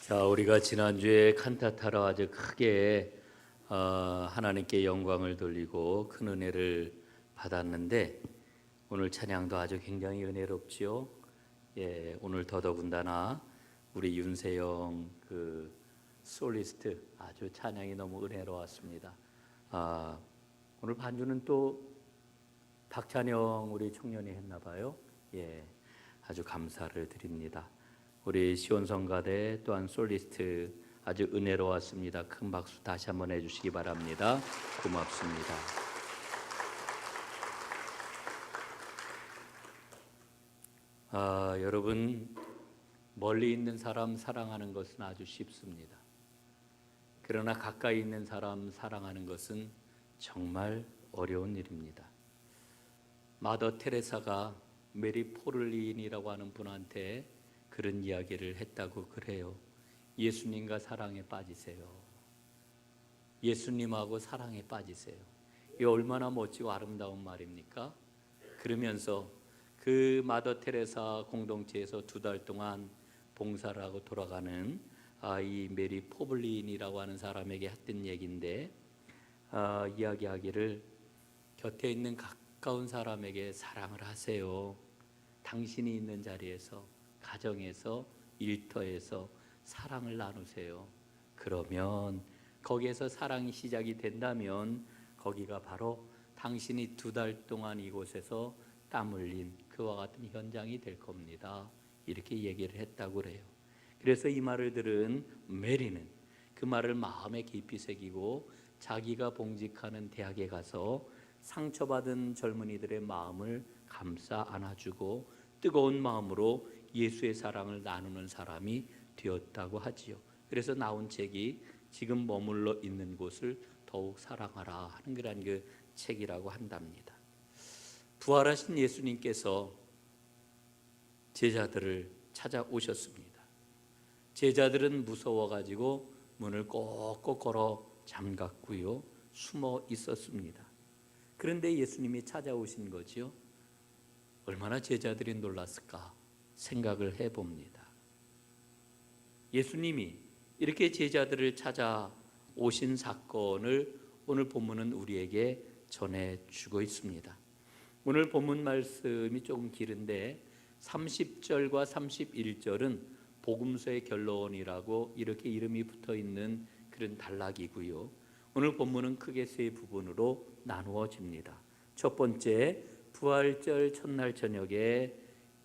자, 우리가 지난주에 칸타타로 아주 크게 하나님께 영광을 돌리고 큰 은혜를 받았는데 오늘 찬양도 아주 굉장히 은혜롭지요. 예, 오늘 더더군다나 우리 윤세영 솔리스트 아주 찬양이 너무 은혜로웠습니다. 오늘 반주는 또 박찬영 우리 청년이 했나 봐요. 예, 아주 감사를 드립니다. 우리 시온성가대 또한 솔리스트 아주 은혜로웠습니다. 큰 박수 다시 한번 해주시기 바랍니다. 고맙습니다. 여러분, 멀리 있는 사람 사랑하는 것은 아주 쉽습니다. 그러나 가까이 있는 사람 사랑하는 것은 정말 어려운 일입니다. 마더 테레사가 메리 포를린이라고 하는 분한테 그런 이야기를 했다고 그래요. 예수님과 사랑에 빠지세요. 예수님하고 사랑에 빠지세요. 이 얼마나 멋지고 아름다운 말입니까? 그러면서 그 마더 테레사 공동체에서 2달 동안 봉사를 하고 돌아가는 이 메리 포블린이라고 하는 사람에게 했던 얘기인데 이야기하기를 곁에 있는 가까운 사람에게 사랑을 하세요. 당신이 있는 자리에서, 가정에서, 일터에서 사랑을 나누세요. 그러면 거기에서 사랑이 시작이 된다면 거기가 바로 당신이 2달 동안 이곳에서 땀 흘린 그와 같은 현장이 될 겁니다. 이렇게 얘기를 했다고 그래요. 그래서 이 말을 들은 메리는 그 말을 마음에 깊이 새기고 자기가 봉직하는 대학에 가서 상처받은 젊은이들의 마음을 감싸 안아주고 뜨거운 마음으로 예수의 사랑을 나누는 사람이 되었다고 하지요. 그래서 나온 책이 지금 머물러 있는 곳을 더욱 사랑하라 하는 그런 그 책이라고 한답니다. 부활하신 예수님께서 제자들을 찾아오셨습니다. 제자들은 무서워가지고 문을 꼭꼭 걸어 잠갔고요, 숨어 있었습니다. 그런데 예수님이 찾아오신 거지요. 얼마나 제자들이 놀랐을까 생각을 해봅니다. 예수님이 이렇게 제자들을 찾아오신 사건을 오늘 본문은 우리에게 전해주고 있습니다. 오늘 본문 말씀이 조금 길은데 30절과 31절은 복음서의 결론이라고 이렇게 이름이 붙어있는 그런 단락이고요, 오늘 본문은 크게 3부분으로 나누어집니다. 첫 번째, 부활절 첫날 저녁에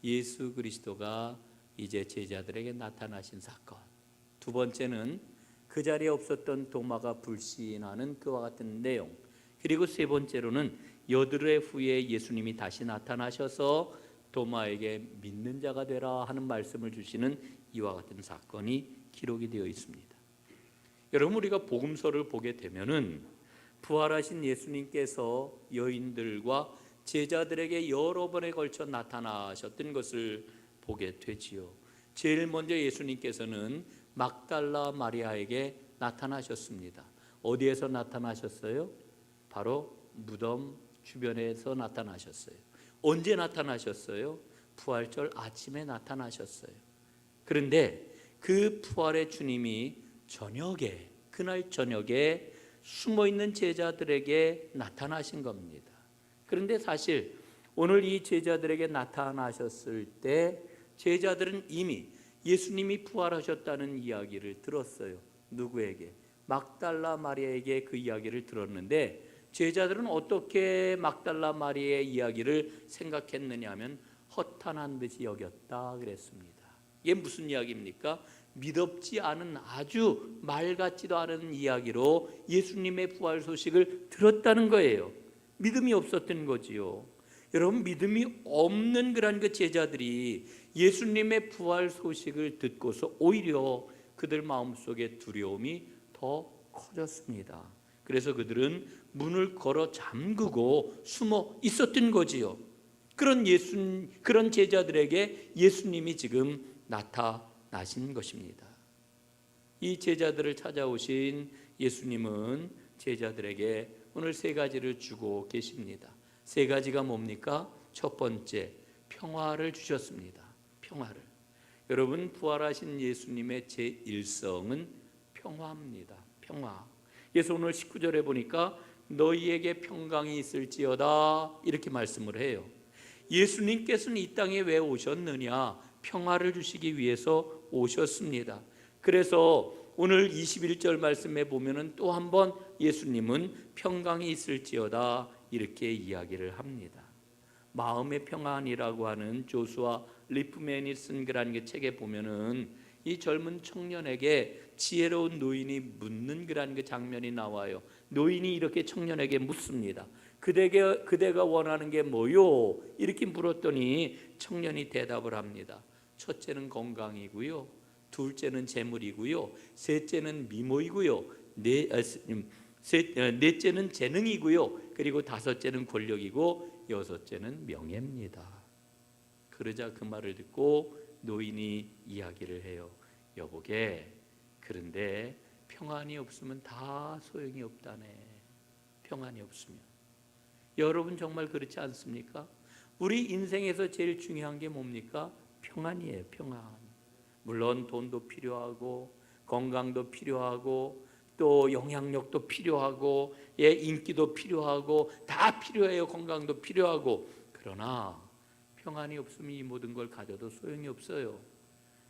예수 그리스도가 이제 제자들에게 나타나신 사건. 두 번째는 그 자리에 없었던 도마가 불신하는 그와 같은 내용. 그리고 세 번째로는 여드레 후에 예수님이 다시 나타나셔서 도마에게 믿는 자가 되라 하는 말씀을 주시는 이와 같은 사건이 기록이 되어 있습니다. 여러분, 우리가 복음서를 보게 되면은 부활하신 예수님께서 여인들과 제자들에게 여러 번에 걸쳐 나타나셨던 것을 보게 되지요. 제일 먼저 예수님께서는 막달라 마리아에게 나타나셨습니다. 어디에서 나타나셨어요? 바로 무덤 주변에서 나타나셨어요. 언제 나타나셨어요? 부활절 아침에 나타나셨어요. 그런데 그 부활의 주님이 저녁에, 그날 저녁에 숨어있는 제자들에게 나타나신 겁니다. 그런데 사실 오늘 이 제자들에게 나타나셨을 때 제자들은 이미 예수님이 부활하셨다는 이야기를 들었어요. 누구에게? 막달라 마리아에게 그 이야기를 들었는데 제자들은 어떻게 막달라 마리아의 이야기를 생각했느냐 하면 허탄한 듯이 여겼다 그랬습니다. 이게 무슨 이야기입니까? 믿업지 않은, 아주 말 같지도 않은 이야기로 예수님의 부활 소식을 들었다는 거예요. 믿음이 없었던 거지요. 여러분, 믿음이 없는 그런 그 제자들이 예수님의 부활 소식을 듣고서 오히려 그들 마음속에 두려움이 더 커졌습니다. 그래서 그들은 문을 걸어 잠그고 숨어 있었던 거지요. 그런 제자들에게 예수님이 지금 나타나신 것입니다. 이 제자들을 찾아오신 예수님은 제자들에게 오늘 3가지를 주고 계십니다. 3가지가 뭡니까? 첫 번째, 평화를 주셨습니다. 평화를. 여러분, 부활하신 예수님의 제1성은 평화입니다. 평화. 그래서 오늘 19절에 보니까 너희에게 평강이 있을지어다 이렇게 말씀을 해요. 예수님께서는 이 땅에 왜 오셨느냐? 평화를 주시기 위해서 오셨습니다. 그래서 오늘 21절 말씀에 보면은 또 한 번 예수님은 평강이 있을지어다 이렇게 이야기를 합니다. 마음의 평안이라고 하는 조수아 리프맨이 쓴 그런 그 책에 보면은 이 젊은 청년에게 지혜로운 노인이 묻는 그런 그 장면이 나와요. 노인이 이렇게 청년에게 묻습니다. 그대가 원하는 게 뭐요? 이렇게 물었더니 청년이 대답을 합니다. 첫째는 건강이고요, 둘째는 재물이고요, 셋째는 미모이고요, 넷째는 재능이고요, 그리고 다섯째는 권력이고 여섯째는 명예입니다. 그러자 그 말을 듣고 노인이 이야기를 해요. 여보게, 그런데 평안이 없으면 다 소용이 없다네. 평안이 없으면. 여러분 정말 그렇지 않습니까? 우리 인생에서 제일 중요한 게 뭡니까? 평안이에요. 평안. 물론 돈도 필요하고 건강도 필요하고 또 영향력도 필요하고 인기도 필요하고 다 필요해요. 건강도 필요하고. 그러나 평안이 없으면 이 모든 걸 가져도 소용이 없어요.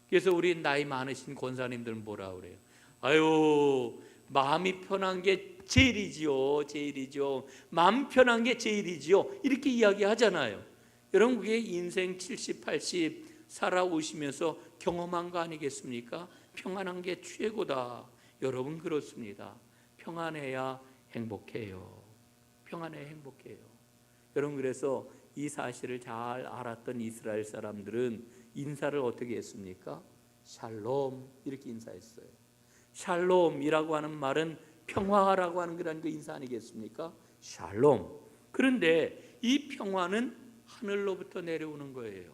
그래서 우리 나이 많으신 권사님들은 뭐라 그래요? 아유, 마음이 편한 게 제일이지요. 제일이죠. 마음 편한 게 제일이지요. 이렇게 이야기하잖아요. 여러분, 그게 인생 70, 80 살아오시면서 경험한 거 아니겠습니까? 평안한 게 최고다. 여러분, 그렇습니다. 평안해야 행복해요. 평안해야 행복해요. 여러분, 그래서 이 사실을 잘 알았던 이스라엘 사람들은 인사를 어떻게 했습니까? 샬롬 이렇게 인사했어요. 샬롬이라고 하는 말은 평화라고 하는 그런 그 인사 아니겠습니까? 샬롬. 그런데 이 평화는 하늘로부터 내려오는 거예요.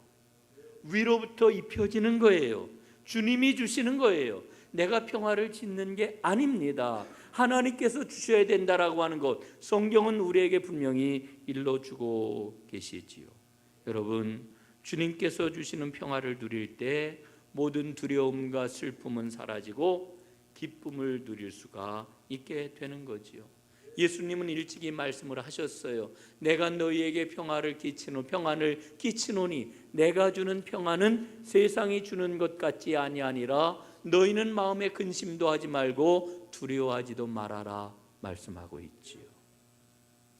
위로부터 입혀지는 거예요. 주님이 주시는 거예요. 내가 평화를 짓는 게 아닙니다. 하나님께서 주셔야 된다라고 하는 것, 성경은 우리에게 분명히 일러주고 계시지요. 여러분, 주님께서 주시는 평화를 누릴 때 모든 두려움과 슬픔은 사라지고 기쁨을 누릴 수가 있게 되는 거지요. 예수님은 일찍이 말씀을 하셨어요. 내가 너희에게 평안을 끼치노니 내가 주는 평안은 세상이 주는 것 같지 아니하니라. 너희는 마음에 근심도 하지 말고 두려워하지도 말아라 말씀하고 있지요.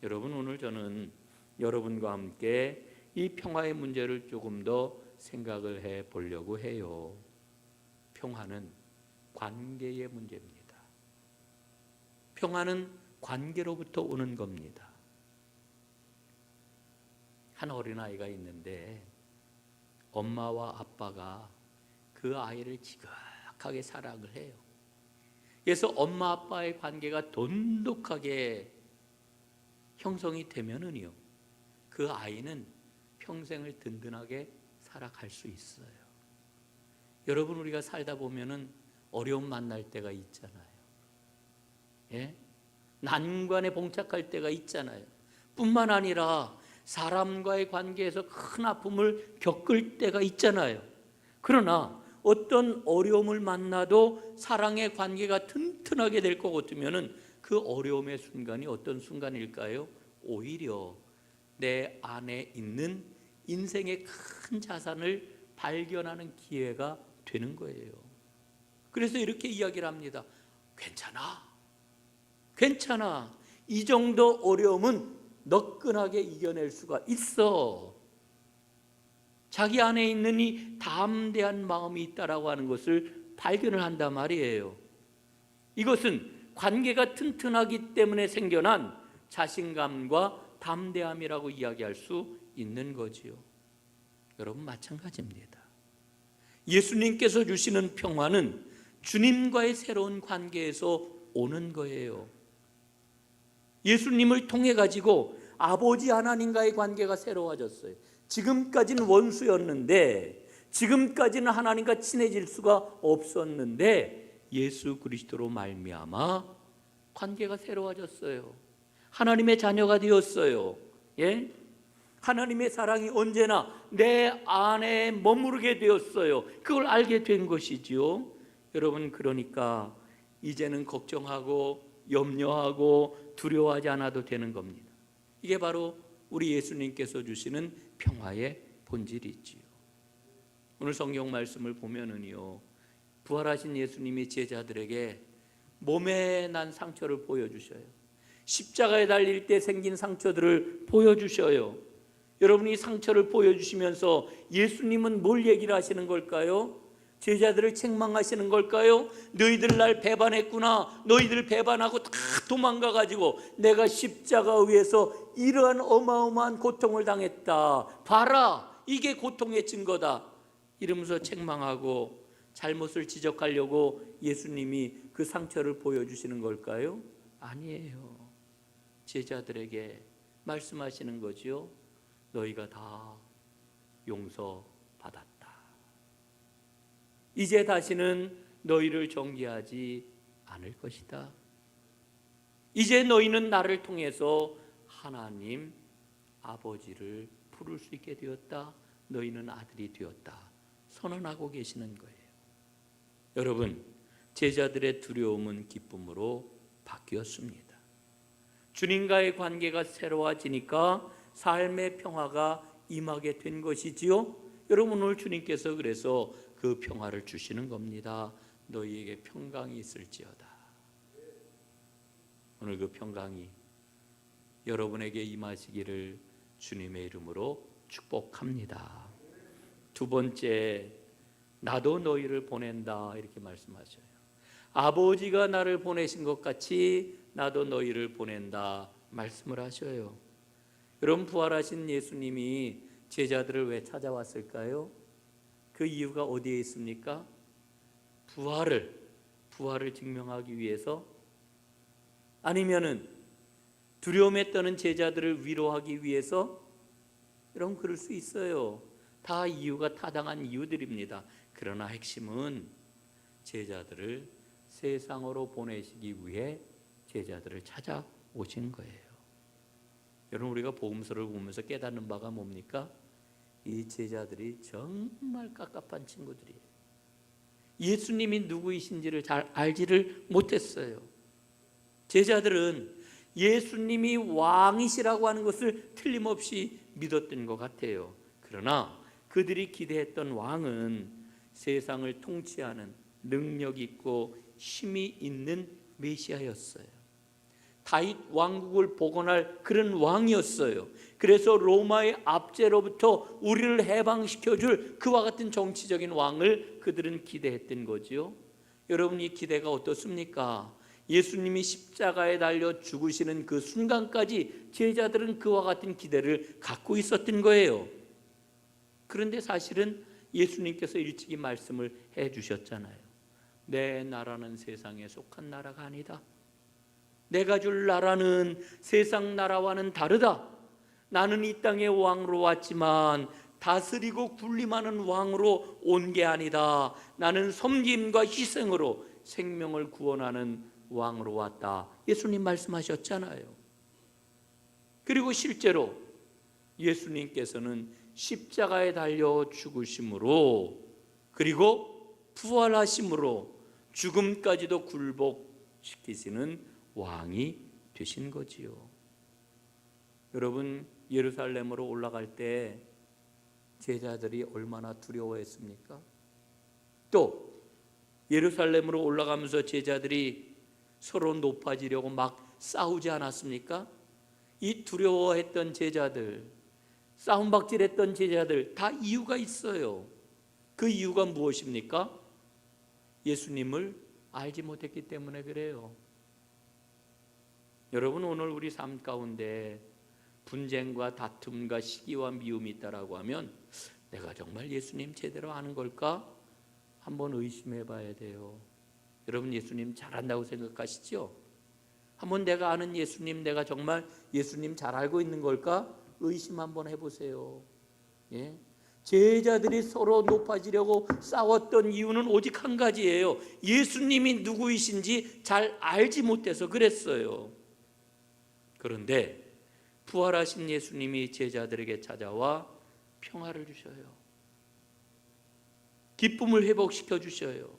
여러분, 오늘 저는 여러분과 함께 이 평화의 문제를 조금 더 생각을 해 보려고 해요. 평화는 관계의 문제입니다. 평화는 관계로부터 오는 겁니다. 한 어린아이가 있는데 엄마와 아빠가 그 아이를 지극하게 사랑을 해요. 그래서 엄마 아빠의 관계가 돈독하게 형성이 되면은요, 그 아이는 평생을 든든하게 살아갈 수 있어요. 여러분, 우리가 살다 보면은 어려움 만날 때가 있잖아요. 예? 난관에 봉착할 때가 있잖아요. 뿐만 아니라 사람과의 관계에서 큰 아픔을 겪을 때가 있잖아요. 그러나 어떤 어려움을 만나도 사랑의 관계가 튼튼하게 될 것 같으면은 그 어려움의 순간이 어떤 순간일까요? 오히려 내 안에 있는 인생의 큰 자산을 발견하는 기회가 되는 거예요. 그래서 이렇게 이야기를 합니다. 괜찮아. 이 정도 어려움은 너끈하게 이겨낼 수가 있어. 자기 안에 있는 이 담대한 마음이 있다라고 하는 것을 발견을 한단 말이에요. 이것은 관계가 튼튼하기 때문에 생겨난 자신감과 담대함이라고 이야기할 수 있는 거지요. 여러분, 마찬가지입니다. 예수님께서 주시는 평화는 주님과의 새로운 관계에서 오는 거예요. 예수님을 통해 가지고 아버지 하나님과의 관계가 새로워졌어요. 지금까지는 원수였는데, 지금까지는 하나님과 친해질 수가 없었는데 예수 그리스도로 말미암아 관계가 새로워졌어요. 하나님의 자녀가 되었어요. 예? 하나님의 사랑이 언제나 내 안에 머무르게 되었어요. 그걸 알게 된 것이지요. 여러분, 그러니까 이제는 걱정하고 염려하고 두려워하지 않아도 되는 겁니다. 이게 바로 우리 예수님께서 주시는 평화의 본질이지요. 오늘 성경 말씀을 보면은요, 부활하신 예수님이 제자들에게 몸에 난 상처를 보여주셔요. 십자가에 달릴 때 생긴 상처들을 보여주셔요. 여러분이 상처를 보여주시면서 예수님은 뭘 얘기를 하시는 걸까요? 제자들을 책망하시는 걸까요? 너희들 날 배반했구나. 너희들 배반하고 다 도망가가지고 내가 십자가 위에서 이러한 어마어마한 고통을 당했다. 봐라, 이게 고통의 증거다. 이러면서 책망하고 잘못을 지적하려고 예수님이 그 상처를 보여주시는 걸까요? 아니에요. 제자들에게 말씀하시는 거지요. 너희가 다 용서받았다. 이제 다시는 너희를 정죄하지 않을 것이다. 이제 너희는 나를 통해서 하나님 아버지를 부를 수 있게 되었다. 너희는 아들이 되었다. 선언하고 계시는 거예요. 여러분, 제자들의 두려움은 기쁨으로 바뀌었습니다. 주님과의 관계가 새로워지니까 삶의 평화가 임하게 된 것이지요. 여러분, 오늘 주님께서 그래서 그 평화를 주시는 겁니다. 너희에게 평강이 있을지어다. 오늘 그 평강이 여러분에게 임하시기를 주님의 이름으로 축복합니다. 두 번째, 나도 너희를 보낸다, 이렇게 말씀하셔요. 아버지가 나를 보내신 것 같이 나도 너희를 보낸다 말씀을 하셔요. 여러분, 부활하신 예수님이 제자들을 왜 찾아왔을까요? 그 이유가 어디에 있습니까? 부활을 증명하기 위해서? 아니면은 두려움에 떠는 제자들을 위로하기 위해서? 여러분, 그럴 수 있어요. 다 이유가 타당한 이유들입니다. 그러나 핵심은 제자들을 세상으로 보내시기 위해 제자들을 찾아오신 거예요. 여러분, 우리가 복음서를 보면서 깨닫는 바가 뭡니까? 이 제자들이 정말 깝깝한 친구들이에요. 예수님이 누구이신지를 잘 알지를 못했어요. 제자들은 예수님이 왕이시라고 하는 것을 틀림없이 믿었던 것 같아요. 그러나 그들이 기대했던 왕은 세상을 통치하는 능력 있고 힘이 있는 메시아였어요. 다윗 왕국을 복원할 그런 왕이었어요. 그래서 로마의 압제로부터 우리를 해방시켜줄 그와 같은 정치적인 왕을 그들은 기대했던 거지요. 여러분, 이 기대가 어떻습니까? 예수님이 십자가에 달려 죽으시는 그 순간까지 제자들은 그와 같은 기대를 갖고 있었던 거예요. 그런데 사실은 예수님께서 일찍이 말씀을 해주셨잖아요. 내 나라는 세상에 속한 나라가 아니다. 내가 줄 나라는 세상 나라와는 다르다. 나는 이 땅의 왕으로 왔지만 다스리고 군림하는 왕으로 온 게 아니다. 나는 섬김과 희생으로 생명을 구원하는 왕으로 왔다. 예수님 말씀하셨잖아요. 그리고 실제로 예수님께서는 십자가에 달려 죽으심으로, 그리고 부활하심으로 죽음까지도 굴복시키시는 왕이 되신 거지요. 여러분, 예루살렘으로 올라갈 때 제자들이 얼마나 두려워했습니까? 또 예루살렘으로 올라가면서 제자들이 서로 높아지려고 막 싸우지 않았습니까? 이 두려워했던 제자들, 싸움박질했던 제자들, 다 이유가 있어요. 그 이유가 무엇입니까? 예수님을 알지 못했기 때문에 그래요. 여러분, 오늘 우리 삶 가운데 분쟁과 다툼과 시기와 미움이 있다라고 하면 내가 정말 예수님 제대로 아는 걸까? 한번 의심해 봐야 돼요. 여러분, 예수님 잘한다고 생각하시죠? 한번 내가 아는 예수님, 내가 정말 예수님 잘 알고 있는 걸까? 의심 한번 해보세요. 예? 제자들이 서로 높아지려고 싸웠던 이유는 오직 한 가지예요. 예수님이 누구이신지 잘 알지 못해서 그랬어요. 그런데 부활하신 예수님이 제자들에게 찾아와 평화를 주셔요. 기쁨을 회복시켜 주셔요.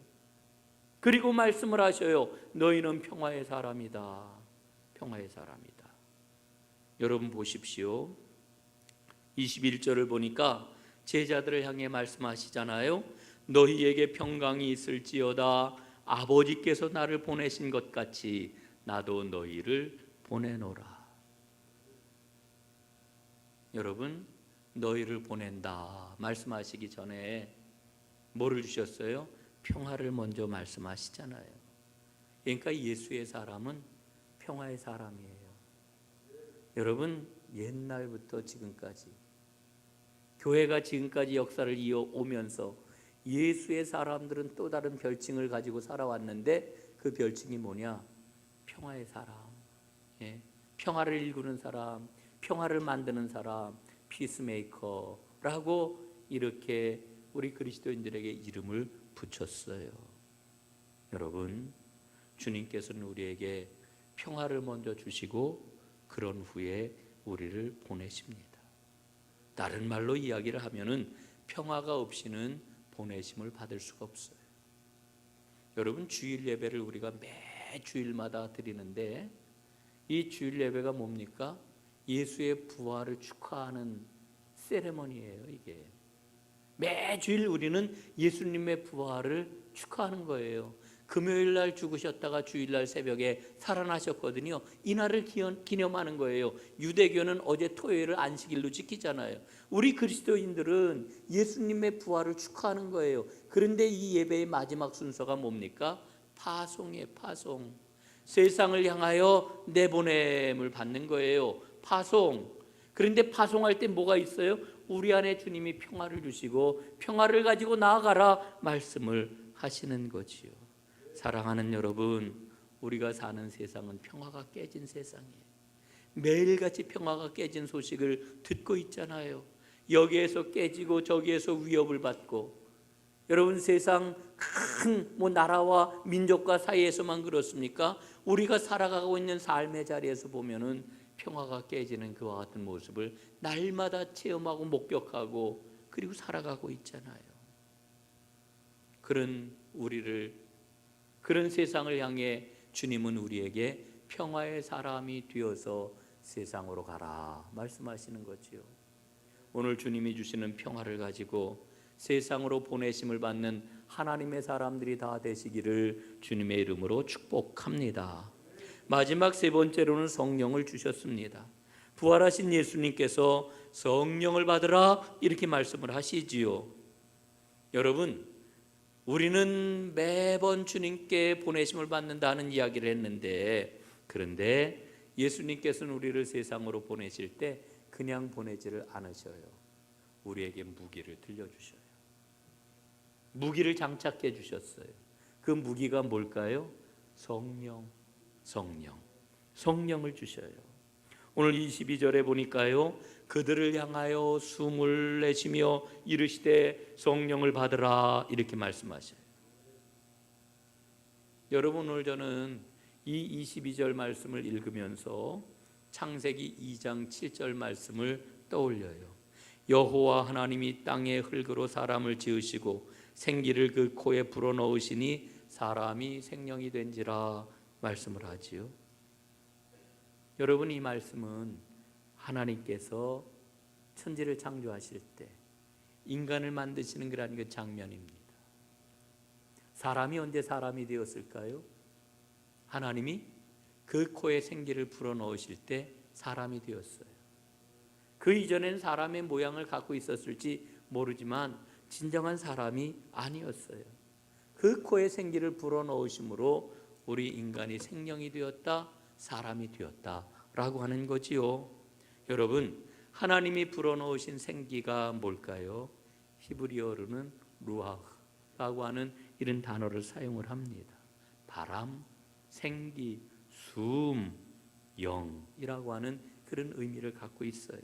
그리고 말씀을 하셔요. 너희는 평화의 사람이다. 평화의 사람이다. 여러분 보십시오. 21절을 보니까 제자들을 향해 말씀하시잖아요. 너희에게 평강이 있을지어다. 아버지께서 나를 보내신 것 같이 나도 너희를 보내노라. 여러분, 너희를 보낸다 말씀하시기 전에 뭐를 주셨어요? 평화를 먼저 말씀하시잖아요. 그러니까 예수의 사람은 평화의 사람이에요. 여러분, 옛날부터 지금까지 교회가 지금까지 역사를 이어오면서 예수의 사람들은 또 다른 별칭을 가지고 살아왔는데 그 별칭이 뭐냐? 평화의 사람, 평화를 일구는 사람, 평화를 만드는 사람, 피스메이커라고 이렇게 우리 그리스도인들에게 이름을 붙였어요. 여러분, 주님께서는 우리에게 평화를 먼저 주시고 그런 후에 우리를 보내십니다. 다른 말로 이야기를 하면은 평화가 없이는 보내심을 받을 수가 없어요. 여러분, 주일 예배를 우리가 매 주일마다 드리는데 이 주일 예배가 뭡니까? 예수의 부활을 축하하는 세레머니예요. 이게 매주일 우리는 예수님의 부활을 축하하는 거예요. 금요일 날 죽으셨다가 주일 날 새벽에 살아나셨거든요. 이날을 기념하는 거예요. 유대교는 어제 토요일을 안식일로 지키잖아요. 우리 그리스도인들은 예수님의 부활을 축하하는 거예요. 그런데 이 예배의 마지막 순서가 뭡니까? 파송이에요. 파송. 세상을 향하여 내보냄을 받는 거예요. 파송. 그런데 파송할 때 뭐가 있어요? 우리 안에 주님이 평화를 주시고 평화를 가지고 나아가라 말씀을 하시는 거지요. 사랑하는 여러분, 우리가 사는 세상은 평화가 깨진 세상이에요. 매일같이 평화가 깨진 소식을 듣고 있잖아요. 여기에서 깨지고 저기에서 위협을 받고. 여러분, 세상 큰 나라와 민족과 사이에서만 그렇습니까? 우리가 살아가고 있는 삶의 자리에서 보면은 평화가 깨지는 그와 같은 모습을 날마다 체험하고 목격하고 그리고 살아가고 있잖아요. 그런 세상을 향해 주님은 우리에게 평화의 사람이 되어서 세상으로 가라 말씀하시는 거지요. 오늘 주님이 주시는 평화를 가지고 세상으로 보내심을 받는 하나님의 사람들이 다 되시기를 주님의 이름으로 축복합니다. 마지막 세 번째로는 성령을 주셨습니다. 부활하신 예수님께서 성령을 받으라 이렇게 말씀을 하시지요. 여러분, 우리는 매번 주님께 보내심을 받는다는 이야기를 했는데, 그런데 예수님께서는 우리를 세상으로 보내실 때 그냥 보내지를 않으셔요. 우리에게 무기를 들려주셔요. 무기를 장착해 주셨어요. 그 무기가 뭘까요? 성령을 주셔요. 오늘 22절에 보니까요, 그들을 향하여 숨을 내쉬며 이르시되 성령을 받으라 이렇게 말씀하셔요. 여러분, 오늘 저는 이 22절 말씀을 읽으면서 창세기 2장 7절 말씀을 떠올려요. 여호와 하나님이 땅의 흙으로 사람을 지으시고 생기를 그 코에 불어넣으시니 사람이 생명이 된지라 말씀을 하지요. 여러분, 이 말씀은 하나님께서 천지를 창조하실 때 인간을 만드시는 그런 그 장면입니다. 사람이 언제 사람이 되었을까요? 하나님이 그 코에 생기를 불어넣으실 때 사람이 되었어요. 그 이전에는 사람의 모양을 갖고 있었을지 모르지만 진정한 사람이 아니었어요. 그 코에 생기를 불어넣으심으로 우리 인간이 생명이 되었다, 사람이 되었다라고 하는 거지요. 여러분, 하나님이 불어넣으신 생기가 뭘까요? 히브리어로는 루아흐라고 하는 이런 단어를 사용을 합니다. 바람, 생기, 숨, 영이라고 하는 그런 의미를 갖고 있어요.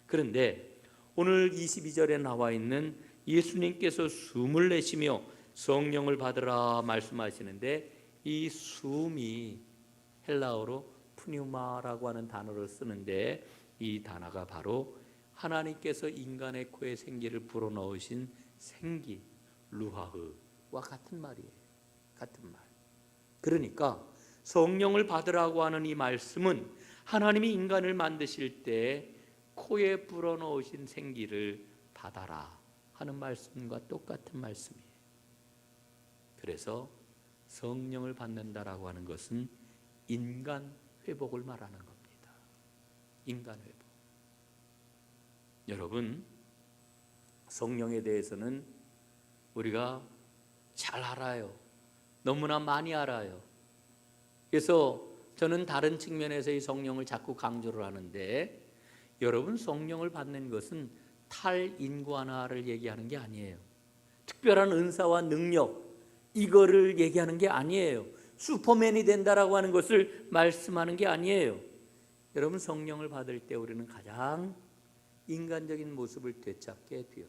그런데 오늘 22절에 나와 있는 예수님께서 숨을 내쉬며 성령을 받으라 말씀하시는데, 이 숨이 헬라어로 푸뉴마라고 하는 단어를 쓰는데 이 단어가 바로 하나님께서 인간의 코에 생기를 불어넣으신 생기, 루하흐와 같은 말이에요. 같은 말. 그러니까 성령을 받으라고 하는 이 말씀은 하나님이 인간을 만드실 때 코에 불어넣으신 생기를 받아라 하는 말씀과 똑같은 말씀이에요. 그래서 성령을 받는다라고 하는 것은 인간 회복을 말하는 겁니다. 인간 회복. 여러분, 성령에 대해서는 우리가 잘 알아요. 너무나 많이 알아요. 그래서 저는 다른 측면에서 이 성령을 자꾸 강조를 하는데, 여러분, 성령을 받는 것은 탈인간화를 얘기하는 게 아니에요. 특별한 은사와 능력, 이거를 얘기하는 게 아니에요. 슈퍼맨이 된다라고 하는 것을 말씀하는 게 아니에요. 여러분, 성령을 받을 때 우리는 가장 인간적인 모습을 되찾게 돼요.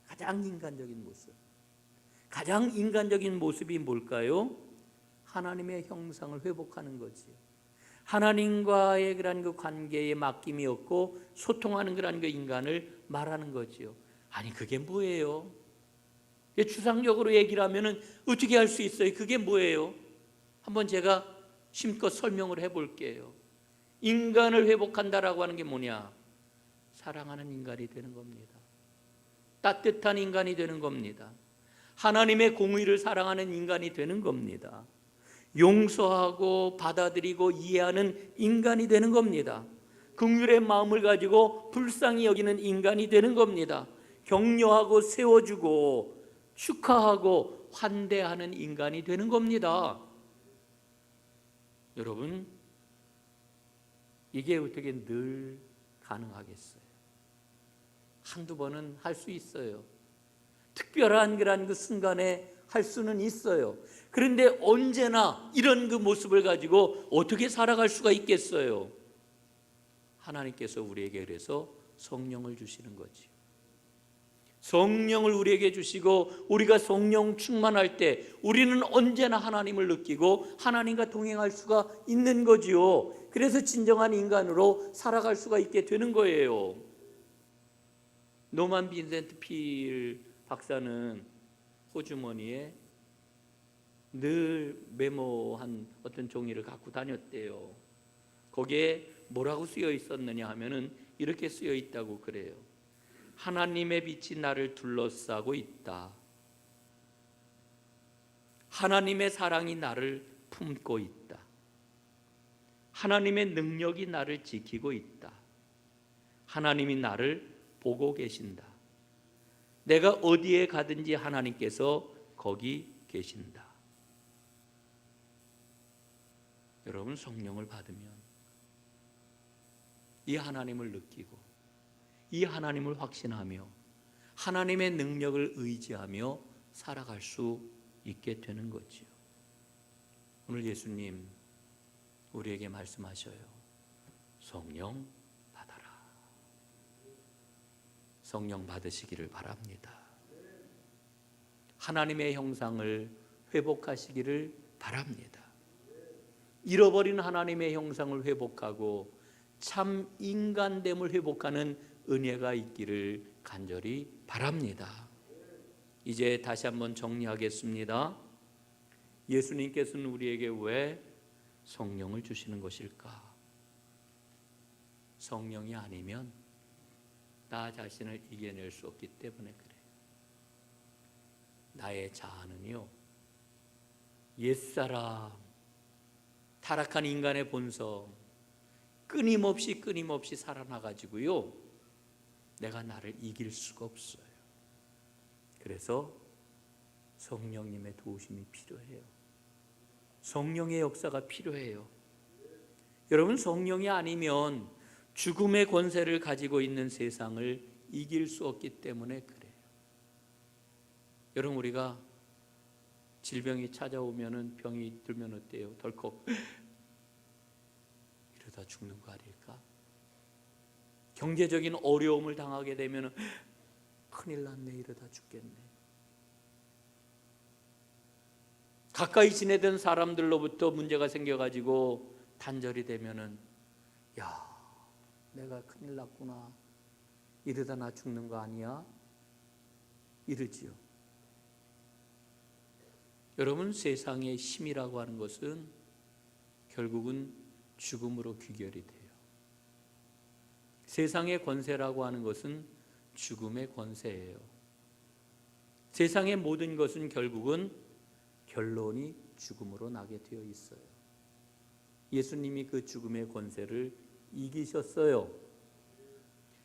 가장 인간적인 모습. 가장 인간적인 모습이 뭘까요? 하나님의 형상을 회복하는 거지요. 하나님과의 그런 그 관계에 맡김이 없고 소통하는 그런 그 인간을 말하는 거지요. 아니, 그게 뭐예요? 추상적으로 얘기를 하면은 어떻게 할 수 있어요? 그게 뭐예요? 한번 제가 심껏 설명을 해볼게요. 인간을 회복한다라고 하는 게 뭐냐? 사랑하는 인간이 되는 겁니다. 따뜻한 인간이 되는 겁니다. 하나님의 공의를 사랑하는 인간이 되는 겁니다. 용서하고 받아들이고 이해하는 인간이 되는 겁니다. 긍휼의 마음을 가지고 불쌍히 여기는 인간이 되는 겁니다. 격려하고 세워주고 축하하고 환대하는 인간이 되는 겁니다. 여러분, 이게 어떻게 늘 가능하겠어요? 한두 번은 할 수 있어요. 특별한 그런 그 순간에 할 수는 있어요. 그런데 언제나 이런 그 모습을 가지고 어떻게 살아갈 수가 있겠어요? 하나님께서 우리에게 그래서 성령을 주시는 거지. 성령을 우리에게 주시고 우리가 성령 충만할 때 우리는 언제나 하나님을 느끼고 하나님과 동행할 수가 있는 거지요. 그래서 진정한 인간으로 살아갈 수가 있게 되는 거예요. 노만 빈센트 필 박사는 호주머니에 늘 메모한 어떤 종이를 갖고 다녔대요. 거기에 뭐라고 쓰여 있었느냐 하면은 이렇게 쓰여 있다고 그래요. 하나님의 빛이 나를 둘러싸고 있다. 하나님의 사랑이 나를 품고 있다. 하나님의 능력이 나를 지키고 있다. 하나님이 나를 보고 계신다. 내가 어디에 가든지 하나님께서 거기 계신다. 여러분, 성령을 받으면 이 하나님을 느끼고 이 하나님을 확신하며 하나님의 능력을 의지하며 살아갈 수 있게 되는 거지요. 오늘 예수님 우리에게 말씀하셔요. 성령 받아라. 성령 받으시기를 바랍니다. 하나님의 형상을 회복하시기를 바랍니다. 잃어버린 하나님의 형상을 회복하고 참 인간됨을 회복하는 은혜가 있기를 간절히 바랍니다. 이제 다시 한번 정리하겠습니다. 예수님께서는 우리에게 왜 성령을 주시는 것일까? 성령이 아니면 나 자신을 이겨낼 수 없기 때문에 그래요. 나의 자아는요, 옛사람, 타락한 인간의 본성, 끊임없이 살아나가지고요, 내가 나를 이길 수가 없어요. 그래서 성령님의 도우심이 필요해요. 성령의 역사가 필요해요. 여러분, 성령이 아니면 죽음의 권세를 가지고 있는 세상을 이길 수 없기 때문에 그래요. 여러분, 우리가 질병이 찾아오면은, 병이 들면 어때요? 덜컥 이러다 죽는 거 아닐까? 경제적인 어려움을 당하게 되면 큰일 났네, 이러다 죽겠네. 가까이 지내던 사람들로부터 문제가 생겨가지고 단절이 되면은, 야, 내가 큰일 났구나. 이러다 나 죽는 거 아니야? 이러지요. 여러분, 세상의 힘이라고 하는 것은 결국은 죽음으로 귀결이 돼요. 세상의 권세라고 하는 것은 죽음의 권세예요. 세상의 모든 것은 결국은 결론이 죽음으로 나게 되어 있어요. 예수님이 그 죽음의 권세를 이기셨어요.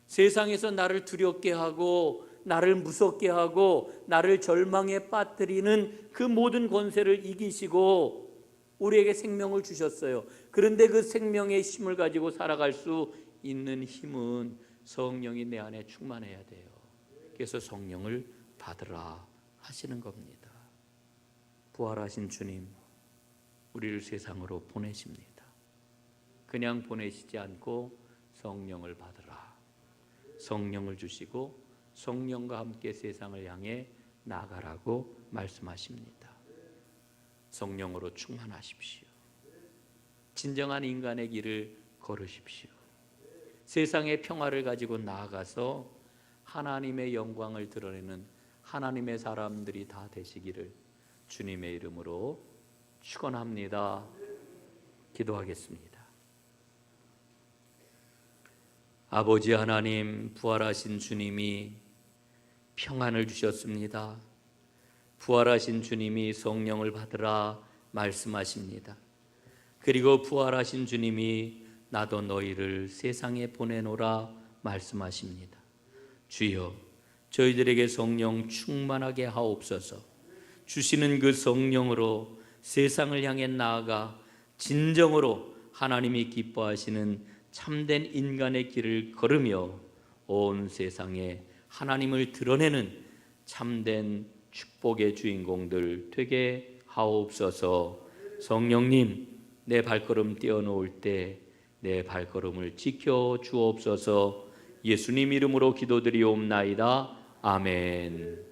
세상에서 나를 두렵게 하고 나를 무섭게 하고 나를 절망에 빠뜨리는 그 모든 권세를 이기시고 우리에게 생명을 주셨어요. 그런데 그 생명의 힘을 가지고 살아갈 수 있는 힘은 성령이 내 안에 충만해야 돼요. 그래서 성령을 받으라 하시는 겁니다. 부활하신 주님, 우리를 세상으로 보내십니다. 그냥 보내시지 않고 성령을 받으라. 성령을 주시고 성령과 함께 세상을 향해 나가라고 말씀하십니다. 성령으로 충만하십시오. 진정한 인간의 길을 걸으십시오. 세상의 평화를 가지고 나아가서 하나님의 영광을 드러내는 하나님의 사람들이 다 되시기를 주님의 이름으로 축원합니다. 기도하겠습니다. 아버지 하나님, 부활하신 주님이 평안을 주셨습니다. 부활하신 주님이 성령을 받으라 말씀하십니다. 그리고 부활하신 주님이 나도 너희를 세상에 보내노라 말씀하십니다. 주여, 저희들에게 성령 충만하게 하옵소서. 주시는 그 성령으로 세상을 향해 나아가 진정으로 하나님이 기뻐하시는 참된 인간의 길을 걸으며 온 세상에 하나님을 드러내는 참된 축복의 주인공들 되게 하옵소서. 성령님, 내 발걸음 떼어놓을 때 내 발걸음을 지켜 주옵소서. 예수님 이름으로 기도드리옵나이다. 아멘.